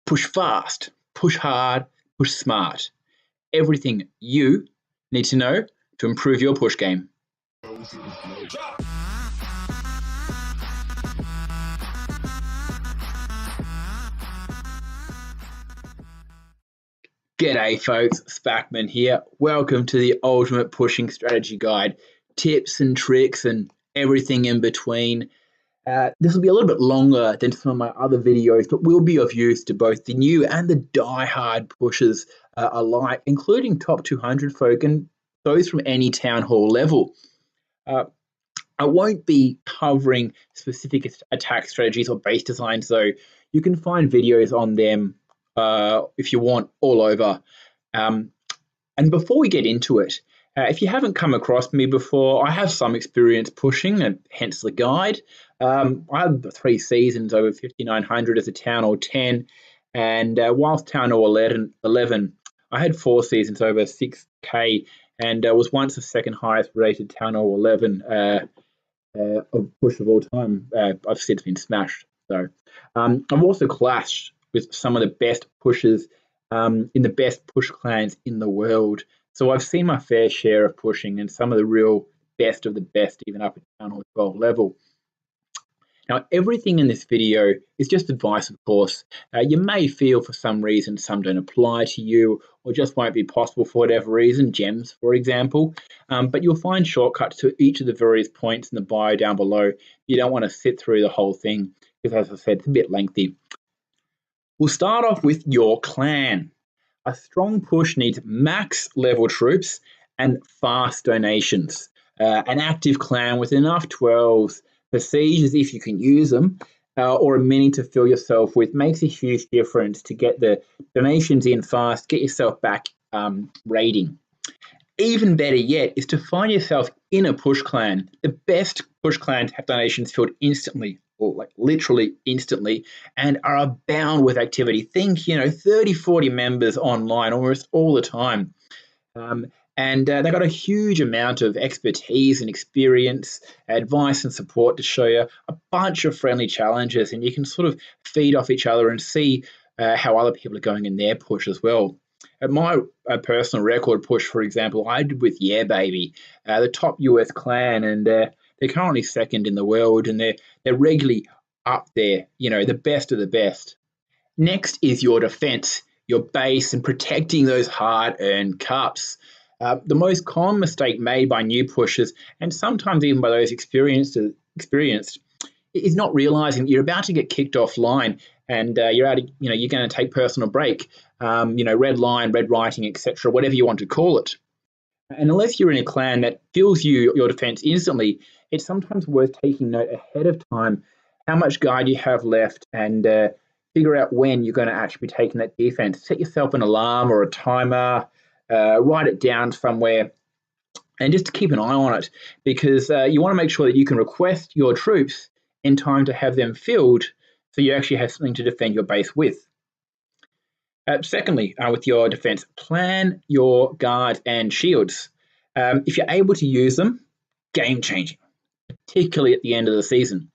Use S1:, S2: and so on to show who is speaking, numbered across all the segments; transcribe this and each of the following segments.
S1: Push fast, push hard, push smart. Everything you need to know to improve your push game. G'day folks, Spackman here. Welcome to the Ultimate Pushing Strategy Guide. Tips and tricks and everything in between. This will be a little bit longer than some of my other videos, but will be of use to both the new and the die-hard pushers alike, including top 200 folk and those from any town hall level. I won't be covering specific attack strategies or base designs, though. You can find videos on them if you want all over. And before we get into it, if you haven't come across me before, I have some experience pushing, and hence the guide. I had 3 seasons over 5,900 as a Town Hall 10, and whilst Town Hall 11, I had 4 seasons over 6K, and was once the second highest rated Town Hall 11 of push of all time. I've since been smashed. So I've also clashed with some of the best pushers in the best push clans in the world. So I've seen my fair share of pushing and some of the real best of the best, even up at Town Hall 12 level. Now, everything in this video is just advice, of course. You may feel for some reason some don't apply to you or just won't be possible for whatever reason, gems, for example. But you'll find shortcuts to each of the various points in the bio down below. You don't want to sit through the whole thing because, as I said, it's a bit lengthy. We'll start off with your clan. A strong push needs max level troops and fast donations. An active clan with enough 12s for sieges, if you can use them, or a mini to fill yourself with, makes a huge difference to get the donations in fast, get yourself back raiding. Even better yet is to find yourself in a push clan. The best push clans have donations filled instantly, or like literally instantly, and are abound with activity. Think, 30, 40 members online almost all the time. And they've got a huge amount of expertise and experience, advice and support to show you a bunch of friendly challenges, and you can sort of feed off each other and see how other people are going in their push as well. At my personal record push, for example, I did with Yeah Baby, the top US clan, and they're currently second in the world, and they're regularly up there, the best of the best. Next is your defense, your base, and protecting those hard-earned cups. The most common mistake made by new pushers, and sometimes even by those experienced, is not realizing you're about to get kicked offline, and you're going to take personal break. Red line, red writing, etc., whatever you want to call it. And unless you're in a clan that fills your defense instantly, it's sometimes worth taking note ahead of time how much guard you have left, and figure out when you're going to actually be taking that defense. Set yourself an alarm or a timer. Write it down somewhere, and just to keep an eye on it, because you want to make sure that you can request your troops in time to have them filled, so you actually have something to defend your base with. Secondly, with your defense, plan your guards and shields. If you're able to use them, game-changing, particularly at the end of the season.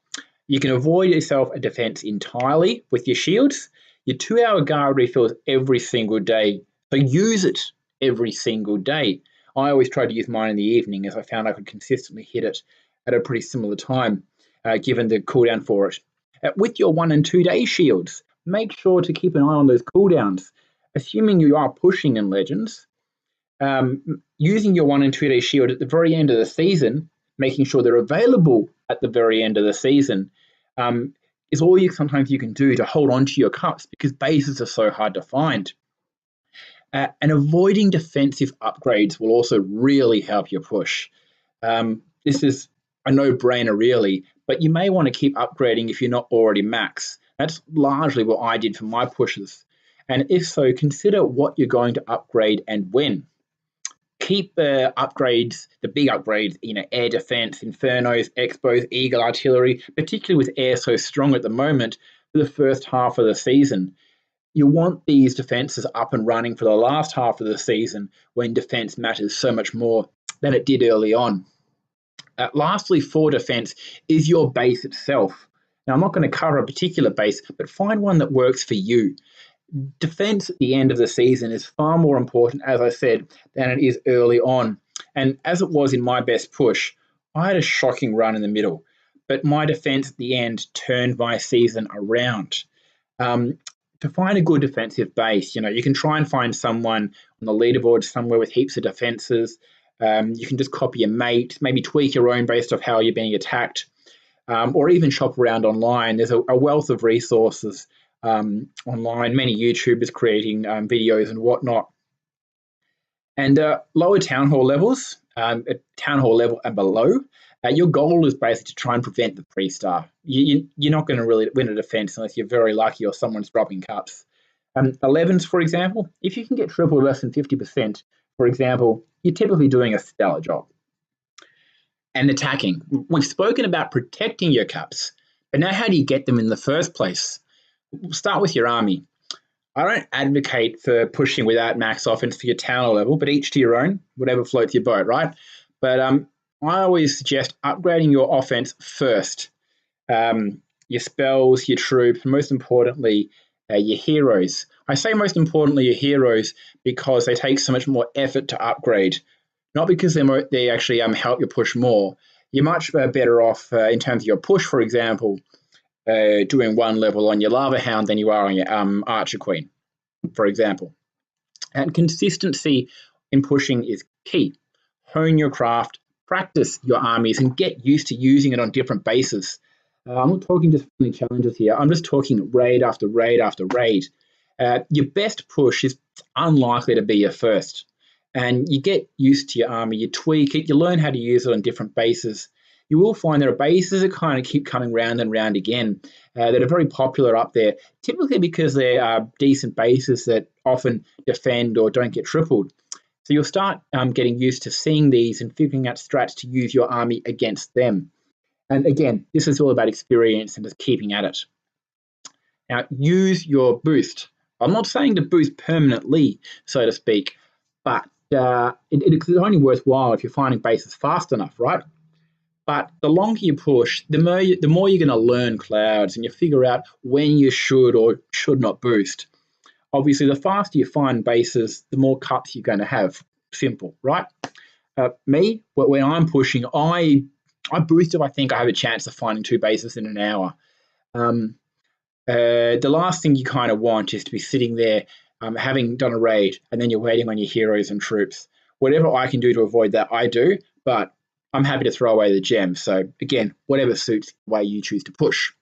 S1: You can avoid yourself a defense entirely with your shields. Your 2-hour guard refills every single day, so use it every single day. I always try to use mine in the evening, as I found I could consistently hit it at a pretty similar time, given the cooldown for it. With your 1 and 2 day shields, make sure to keep an eye on those cooldowns. Assuming you are pushing in Legends, using your 1 and 2 day shield at the very end of the season, making sure they're available at the very end of the season, is all sometimes you can do to hold on to your cups, because bases are so hard to find. And avoiding defensive upgrades will also really help your push. This is a no-brainer, really, but you may want to keep upgrading if you're not already max. That's largely what I did for my pushes. And if so, consider what you're going to upgrade and when. Keep upgrades, the big upgrades, air defense, infernos, expos, eagle artillery, particularly with air so strong at the moment, for the first half of the season. You want these defenses up and running for the last half of the season, when defense matters so much more than it did early on. Lastly, for defense is your base itself. Now, I'm not going to cover a particular base, but find one that works for you. defense at the end of the season is far more important, as I said, than it is early on. And as it was in my best push, I had a shocking run in the middle, but my defense at the end turned my season around. To find a good defensive base, you can try and find someone on the leaderboard somewhere with heaps of defenses. You can just copy a mate, maybe tweak your own based off how you're being attacked, or even shop around online. There's a wealth of resources online, many YouTubers creating videos and whatnot. And lower town hall levels, at town hall level and below, your goal is basically to try and prevent the pre-star. You're not going to really win a defense unless you're very lucky or someone's dropping cups. 11s, for example, if you can get triple less than 50%, for example, you're typically doing a stellar job. And attacking. We've spoken about protecting your cups, but now how do you get them in the first place? We'll start with your army. I don't advocate for pushing without max offense for your town level, but each to your own, whatever floats your boat, right? But I always suggest upgrading your offense first. Your spells, your troops, and most importantly, your heroes. I say most importantly your heroes because they take so much more effort to upgrade, not because they actually help you push more. You're much better off in terms of your push, for example, doing one level on your Lava Hound than you are on your Archer Queen, for example. And consistency in pushing is key. Hone your craft, practice your armies, and get used to using it on different bases. I'm not talking just friendly challenges here. I'm just talking raid after raid after raid. Your best push is unlikely to be your first. And you get used to your army, you tweak it, you learn how to use it on different bases. You will find there are bases that kind of keep coming round and round again that are very popular up there, typically because they are decent bases that often defend or don't get tripled. So you'll start getting used to seeing these and figuring out strats to use your army against them. And again, this is all about experience and just keeping at it. Now, use your boost. I'm not saying to boost permanently, so to speak, but it's only worthwhile if you're finding bases fast enough, right? But the longer you push, the more you're going to learn clouds and you figure out when you should or should not boost. Obviously, the faster you find bases, the more cups you're going to have. Simple, right? Me, when I'm pushing, I boost if I think I have a chance of finding 2 bases in an hour. The last thing you kind of want is to be sitting there having done a raid and then you're waiting on your heroes and troops. Whatever I can do to avoid that, I do, but I'm happy to throw away the gems. So again, whatever suits the way you choose to push.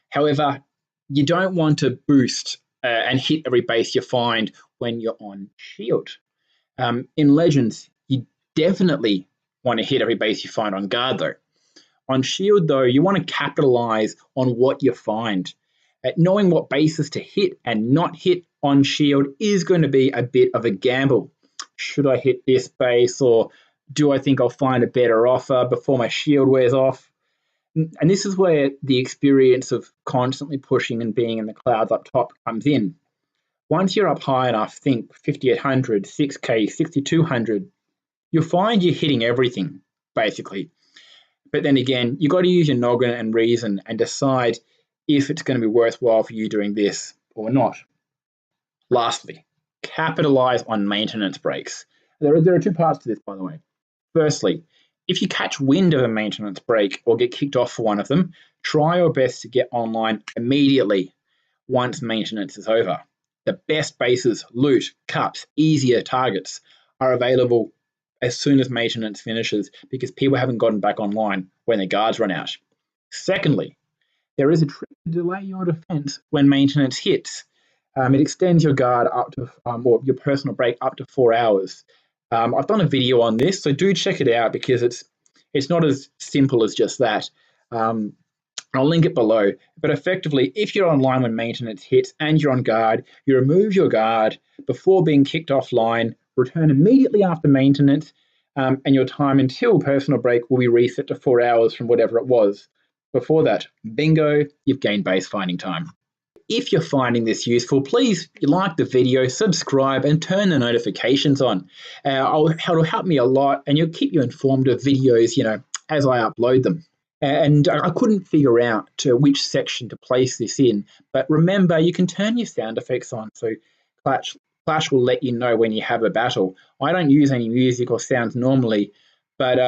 S1: However, you don't want to boost and hit every base you find when you're on shield. In Legends, you definitely want to hit every base you find on guard though. On shield though, you want to capitalize on what you find. Knowing what bases to hit and not hit on shield is going to be a bit of a gamble. Should I hit this base, or do I think I'll find a better offer before my shield wears off? And this is where the experience of constantly pushing and being in the clouds up top comes in. Once you're up high enough, think 5800, 6K, 6200, you'll find you're hitting everything, basically. But then again, you've got to use your noggin and reason and decide if it's going to be worthwhile for you doing this or not. Lastly, capitalize on maintenance breaks. There are 2 parts to this, by the way. Firstly, if you catch wind of a maintenance break or get kicked off for one of them, try your best to get online immediately once maintenance is over. The best bases, loot, cups, easier targets are available as soon as maintenance finishes because people haven't gotten back online when their guards run out. Secondly, there is a trick to delay your defense when maintenance hits. It extends your guard up to, or your personal break up to 4 hours. I've done a video on this, so do check it out because it's not as simple as just that. I'll link it below. But effectively, if you're online when maintenance hits and you're on guard, you remove your guard before being kicked offline, return immediately after maintenance, and your time until personal break will be reset to 4 hours from whatever it was. Before that, bingo, you've gained base finding time. If you're finding this useful, please like the video, subscribe, and turn the notifications on. It'll help me a lot, and it'll keep you informed of videos, as I upload them. And I couldn't figure out which section to place this in. But remember, you can turn your sound effects on. So Clash will let you know when you have a battle. I don't use any music or sounds normally, but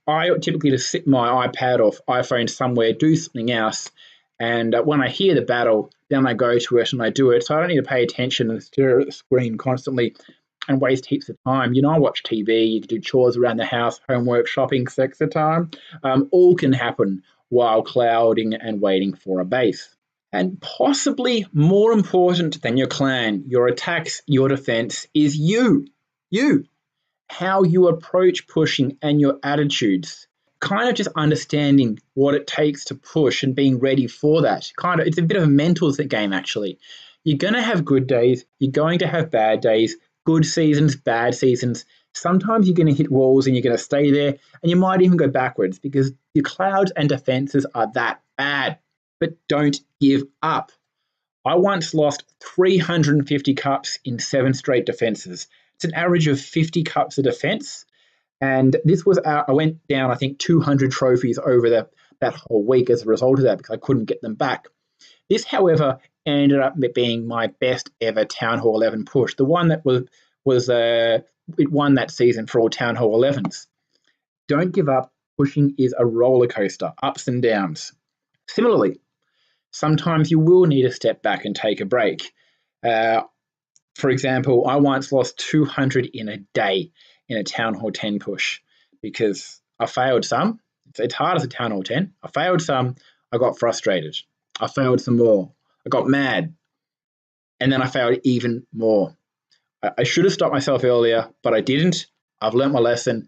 S1: I typically just sit my iPad or iPhone somewhere, do something else, and when I hear the battle, then I go to it and I do it. So I don't need to pay attention and stare at the screen constantly and waste heaps of time. I watch TV, you can do chores around the house, homework, shopping, sex at time. All can happen while clouding and waiting for a base. And possibly more important than your clan, your attacks, your defense is you. You. How you approach pushing and your attitudes. Kind of just understanding what it takes to push and being ready for that. It's a bit of a mental game, actually. You're going to have good days. You're going to have bad days, good seasons, bad seasons. Sometimes you're going to hit walls and you're going to stay there, and you might even go backwards because your clouds and defenses are that bad. But don't give up. I once lost 350 cups in 7 straight defenses. It's an average of 50 cups of defense. And this was I went down, I think, 200 trophies over that whole week as a result of that because I couldn't get them back. This, however, ended up being my best ever Town Hall 11 push. The one that it won that season for all Town Hall 11s. Don't give up. Pushing is a roller coaster, ups and downs. Similarly, sometimes you will need to step back and take a break. For example, I once lost 200 in a day in a Town Hall 10 push because I failed some. It's hard as a Town Hall 10. I failed some. I got frustrated. I failed some more. I got mad. And then I failed even more. I should have stopped myself earlier, but I didn't. I've learnt my lesson.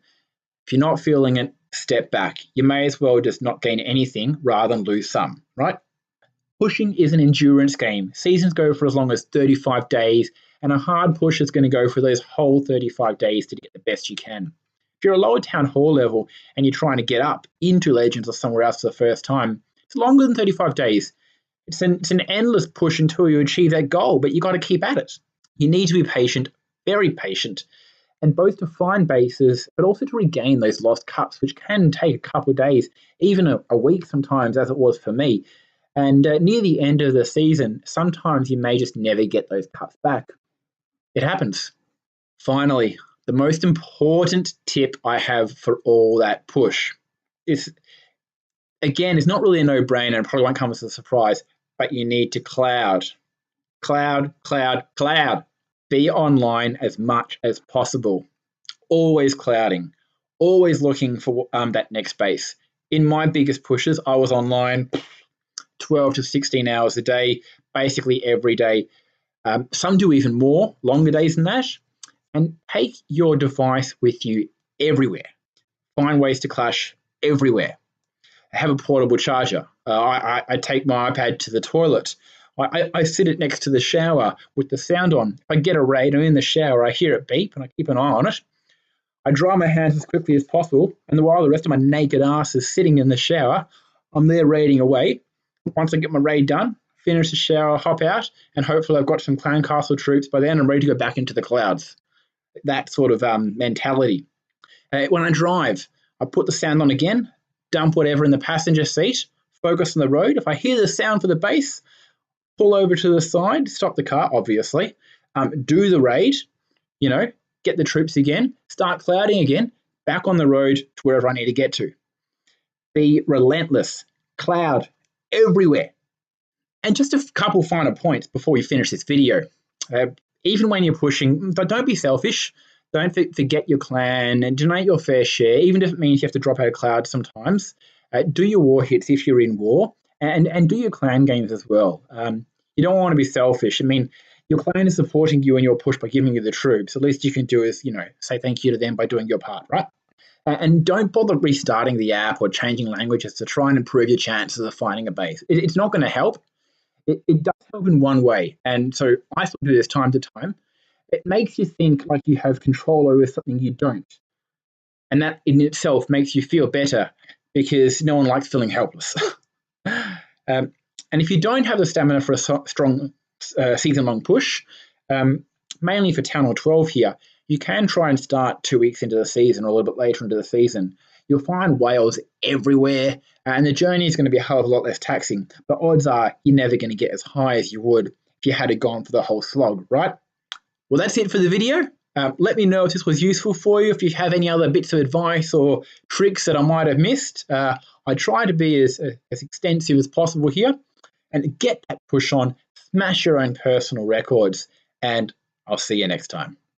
S1: If you're not feeling it, step back. You may as well just not gain anything rather than lose some, right? Pushing is an endurance game. Seasons go for as long as 35 days, and a hard push is going to go for those whole 35 days to get the best you can. If you're a lower Town Hall level and you're trying to get up into Legends or somewhere else for the first time, it's longer than 35 days. It's an endless push until you achieve that goal, but you got to keep at it. You need to be patient, very patient, and both to find bases, but also to regain those lost cups, which can take a couple of days, even a week sometimes, as it was for me. And near the end of the season, sometimes you may just never get those cups back. It happens. Finally, the most important tip I have for all that push is, again, it's not really a no-brainer and probably won't come as a surprise, but you need to cloud. Cloud, cloud, cloud. Be online as much as possible. Always clouding. Always looking for that next base. In my biggest pushes, I was online 12 to 16 hours a day, basically every day. Some do even more, longer days than that. And take your device with you everywhere. Find ways to clash everywhere. Have a portable charger. I take my iPad to the toilet. I sit it next to the shower with the sound on. If I get a raid, I'm in the shower, I hear it beep and I keep an eye on it. I dry my hands as quickly as possible, and while the rest of my naked ass is sitting in the shower, I'm there raiding away. Once I get my raid done, finish the shower, hop out, and hopefully I've got some clan castle troops by then. I'm ready to go back into the clouds. That sort of mentality. When I drive, I put the sound on again, dump whatever in the passenger seat, focus on the road. If I hear the sound for the base, pull over to the side, stop the car, obviously, do the raid, get the troops again, start clouding again, back on the road to wherever I need to get to. Be relentless, cloud everywhere. And just a couple final points before we finish this video. Even when you're pushing, don't be selfish. Don't forget your clan and donate your fair share, even if it means you have to drop out of cloud sometimes. Do your war hits if you're in war, and do your clan games as well. You don't want to be selfish. I mean, your clan is supporting you in your push by giving you the troops. The least you can do is, say thank you to them by doing your part, right? And don't bother restarting the app or changing languages to try and improve your chances of finding a base. It's not going to help. It does help in one way, and so I still do this time to time. It makes you think like you have control over something you don't. And that in itself makes you feel better because no one likes feeling helpless. And if you don't have the stamina for a strong season-long push, mainly for Town Hall 12 here, you can try and start 2 weeks into the season or a little bit later into the season. You'll find whales everywhere, and the journey is going to be a hell of a lot less taxing. But odds are you're never going to get as high as you would if you had gone for the whole slog, right? Well, that's it for the video. Let me know if this was useful for you, if you have any other bits of advice or tricks that I might have missed. I try to be as extensive as possible here, and get that push on, smash your own personal records, and I'll see you next time.